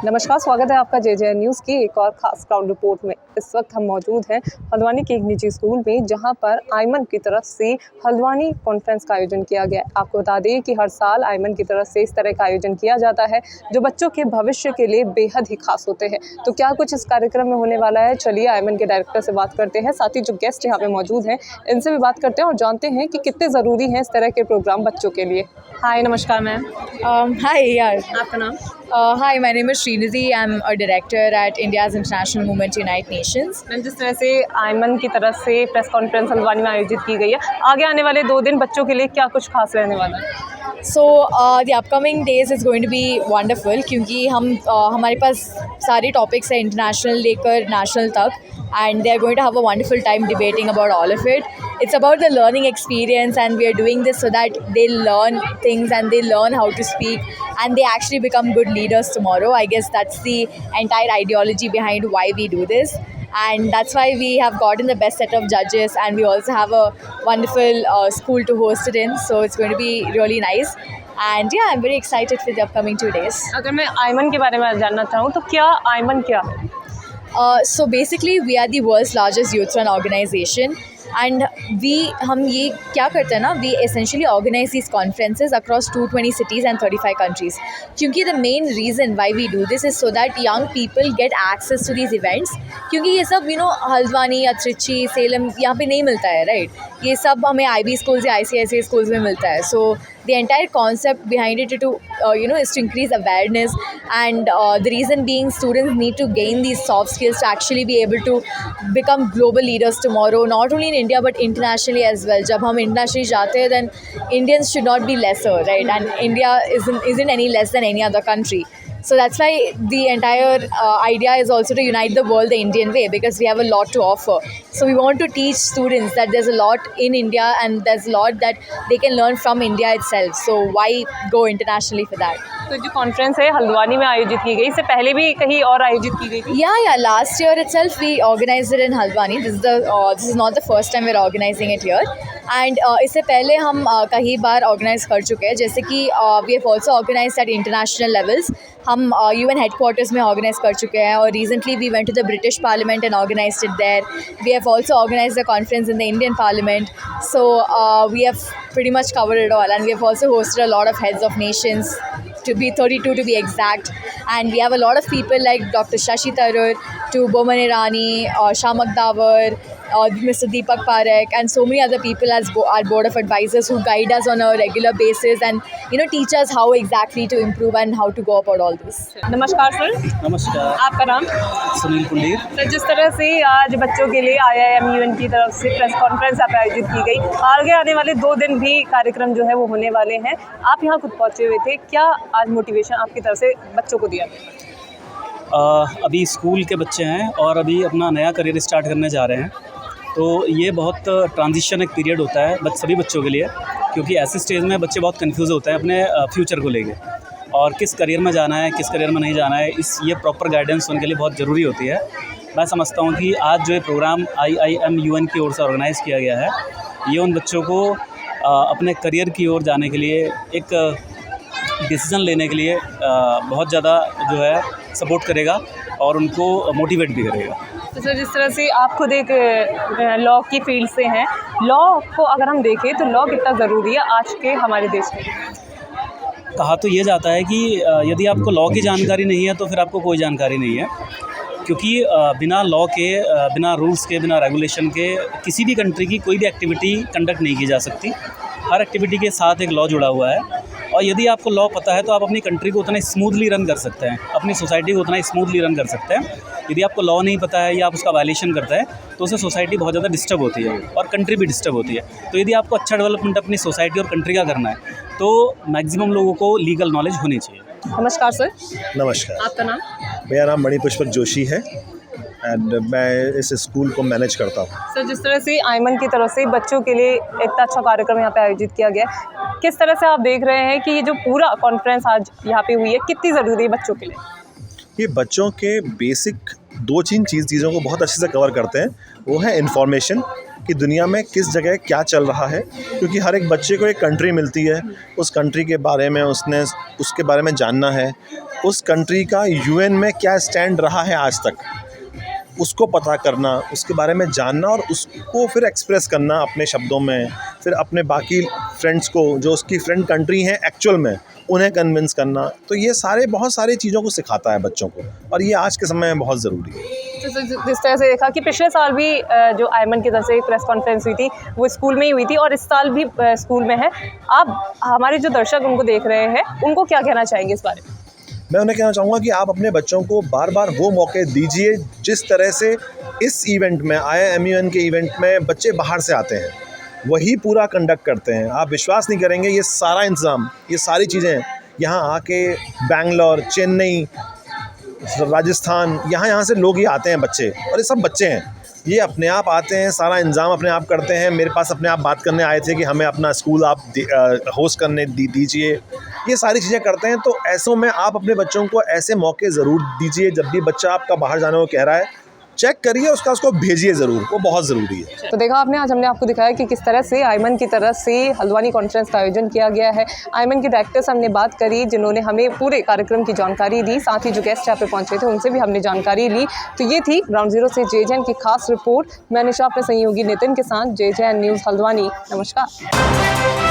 नमस्कार, स्वागत है आपका जे न्यूज़ की एक और ख़ास ग्राउंड रिपोर्ट में। इस वक्त हम मौजूद हैं हल्द्वानी के एक निजी स्कूल में, जहां पर आयमन की तरफ से हल्द्वानी कॉन्फ्रेंस का आयोजन किया गया। आपको बता दें कि हर साल आयमन की तरफ से इस तरह का आयोजन किया जाता है जो बच्चों के भविष्य के लिए बेहद ही खास होते हैं। तो क्या कुछ इस कार्यक्रम में होने वाला है, चलिए आयमन के डायरेक्टर से बात करते हैं। साथ ही जो गेस्ट यहाँ पे मौजूद हैं इनसे भी बात करते हैं और जानते हैं कि कितने ज़रूरी हैं इस तरह के प्रोग्राम बच्चों के लिए। हाय, नमस्कार मैम। Hi, yeah. आपका नाम? Hi, my name is Srinidhi. I'm a director at India's International Movement Unite Nations. Ma'am, जिस तरह से आयमन की तरफ से प्रेस कॉन्फ्रेंस हल्द्वानी में आयोजित की गई है, आगे आने वाले 2 दिन बच्चों के लिए क्या कुछ खास रहने वाला है? So the upcoming days is going to be wonderful क्योंकि हमारे पास सारे topics हैं international लेकर national तक, and they are going to have a wonderful time debating about all of it. It's about the learning experience, and we are doing this so that they learn things and they learn how to speak and they actually become good leaders tomorrow. I guess that's the entire ideology behind why we do this. And that's why we have gotten the best set of judges, and we also have a wonderful school to host it in, so it's going to be really nice. And yeah, I'm very excited for the upcoming 2 days. अगर मैं आयमन के बारे में जानना चाहूँ तो क्या आयमन क्या है? So basically we are the world's largest youth run organization, and हम ये क्या करते हैं ना, we essentially organize these conferences across 220 cities and 35 countries. क्योंकि the main reason why we do this is so that young people get access to these events, क्योंकि ये सब हल्द्वानी या त्रिची, सेलम यहाँ पे नहीं मिलता है, right? ये सब हमें IB schools या ICISI schools में मिलता है. So the entire concept behind it is to increase awareness, and the reason being students need to gain these soft skills to actually be able to become global leaders tomorrow, not only in India but internationally as well. जब हम internationally जाते हैं, then Indians should not be lesser, right? And India isn't any less than any other country. So that's why the entire idea is also to unite the world the Indian way, because we have a lot to offer. So we want to teach students that there's a lot in India and there's a lot that they can learn from India itself. So why go internationally for that? तो जो conference है हल्द्वानी में आयोजित की गई, इससे पहले भी कहीं और आयोजित की गई थी? Yeah. Last year itself we organized it in Haldwani. This is not the first time we're organizing it here. And इससे पहले हम कई बार ऑर्गेनाइज कर चुके हैं, जैसे कि we have also organized at international levels. हम UN हेडक्वार्टर्स में ऑर्गेनाइज कर चुके हैं, और recently we went to the British parliament and organized it there. We have also organized the conference in the Indian parliament. So we have pretty much covered it all, and we have also hosted a lot of heads of nations, to be 32 to be exact, and we have a lot of people like Dr. Shashi Tharoor to Boman Irani, Shamak Dawar, Mr. Deepak Parekh, and so many other people as our board of advisors who guide us on a regular basis and teach us how exactly to improve and how to go about all this. नमस्कार sir. नमस्कार। आपका नाम? Sunil Kundir. Sir, जिस तरह से आज बच्चों के लिए IIM की तरफ से प्रेस कॉन्फ्रेंस यहाँ पे आयोजित की गई, आगे आने वाले 2 दिन भी कार्यक्रम जो है वो होने वाले हैं। आप यहाँ खुद पहुँचे हुए थे, क्या आज मोटिवेशन आपकी तरफ से बच्चों को दिया? अभी स्कूल के बच्चे हैं और अभी अपना नया करियर स्टार्ट करने जा रहे हैं, तो ये बहुत ट्रांजिशन एक पीरियड होता है सभी बच्चों के लिए, क्योंकि ऐसे स्टेज में बच्चे बहुत कंफ्यूज होते हैं अपने फ्यूचर को लेके, और किस करियर में जाना है, किस करियर में नहीं जाना है, ये प्रॉपर गाइडेंस उनके लिए बहुत ज़रूरी होती है। मैं समझता हूँ कि आज जो ये प्रोग्राम IIM UN की ओर से ऑर्गेनाइज़ किया गया है, ये उन बच्चों को अपने करियर की ओर जाने के लिए, एक डिसीज़न लेने के लिए बहुत ज़्यादा जो है सपोर्ट करेगा और उनको मोटिवेट भी करेगा। तो सर, जिस तरह से आप खुद एक लॉ की फील्ड से हैं, लॉ को अगर हम देखें तो लॉ कितना ज़रूरी है आज के हमारे देश में? कहा तो ये जाता है कि यदि आपको लॉ की जानकारी नहीं है तो फिर आपको कोई जानकारी नहीं है, क्योंकि बिना लॉ के, बिना रूल्स के, बिना रेगुलेशन के किसी भी कंट्री की कोई भी एक्टिविटी कंडक्ट नहीं की जा सकती। हर एक्टिविटी के साथ एक लॉ जुड़ा हुआ है, और यदि आपको लॉ पता है तो आप अपनी कंट्री को उतना स्मूथली रन कर सकते हैं, अपनी सोसाइटी को उतना स्मूथली रन कर सकते हैं। यदि आपको लॉ नहीं पता है या आप उसका वायलेशन करता है तो उससे सोसाइटी बहुत ज़्यादा डिस्टर्ब होती है और कंट्री भी डिस्टर्ब होती है। तो यदि आपको अच्छा डेवलपमेंट अपनी सोसाइटी और कंट्री का करना है तो मैक्सिमम लोगों को लीगल नॉलेज होनी चाहिए। नमस्कार सर। नमस्कार। आपका नाम? मेरा नाम मणिपुष्पक जोशी है, एंड मैं इस स्कूल को मैनेज करता हूँ। सर, जिस तरह से आयमन की तरफ से बच्चों के लिए इतना अच्छा कार्यक्रम यहाँ पे आयोजित किया गया, किस तरह से आप देख रहे हैं कि ये जो पूरा कॉन्फ्रेंस आज यहाँ पे हुई है कितनी ज़रूरी है बच्चों के लिए? ये बच्चों के बेसिक 2-3 चीज़ों को बहुत अच्छे से कवर करते हैं। वो है इन्फॉर्मेशन, कि दुनिया में किस जगह क्या चल रहा है, क्योंकि हर एक बच्चे को एक कंट्री मिलती है, उस कंट्री के बारे में उसके बारे में जानना है। उस कंट्री का यूएन में क्या स्टैंड रहा है आज तक, उसको पता करना, उसके बारे में जानना और उसको फिर एक्सप्रेस करना अपने शब्दों में, फिर अपने बाकी फ्रेंड्स को जो उसकी फ्रेंड कंट्री हैं एक्चुअल में, उन्हें कन्विंस करना। तो ये सारे बहुत सारी चीज़ों को सिखाता है बच्चों को, और ये आज के समय में बहुत ज़रूरी है। तो जिस तरह से देखा कि पिछले साल भी जो आयमन की तरफ से प्रेस कॉन्फ्रेंस हुई थी वो स्कूल में ही हुई थी और इस साल भी स्कूल में है। आप हमारे जो दर्शक उनको देख रहे हैं उनको क्या कहना चाहेंगे इस बारे में? मैं उन्हें कहना चाहूँगा कि आप अपने बच्चों को बार बार वो मौके दीजिए जिस तरह से इस इवेंट में IIMUN के इवेंट में बच्चे बाहर से आते हैं वही पूरा कंडक्ट करते हैं। आप विश्वास नहीं करेंगे, ये सारा इंतज़ाम, ये सारी चीज़ें यहाँ आके बैंगलोर, चेन्नई, राजस्थान, यहाँ से लोग ही आते हैं बच्चे, और ये सब बच्चे हैं, ये अपने आप आते हैं, सारा इंतज़ाम अपने आप करते हैं। मेरे पास अपने आप बात करने आए थे कि हमें अपना स्कूल आप होस्ट करने दीजिए, ये सारी चीज़ें करते हैं। तो ऐसों में आप अपने बच्चों को ऐसे मौके ज़रूर दीजिए। जब भी बच्चा आपका बाहर जाने को कह रहा है, चेक करिए उसको भेजिए ज़रूर, वो बहुत ज़रूरी है। तो देखा आपने, आज हमने आपको दिखाया कि किस तरह से आयमन की तरफ से हल्द्वानी कॉन्फ्रेंस का आयोजन किया गया है। आयमन के डायरेक्टर से हमने बात करी जिन्होंने हमें पूरे कार्यक्रम की जानकारी दी, साथ ही जो गेस्ट यहाँ पे पहुँचे थे उनसे भी हमने जानकारी ली। तो ये थी ग्राउंड जीरो से JJN की खास रिपोर्ट। मैं निशा अपने सहयोगी नितिन के साथ, JJN न्यूज़ हल्द्वानी। नमस्कार।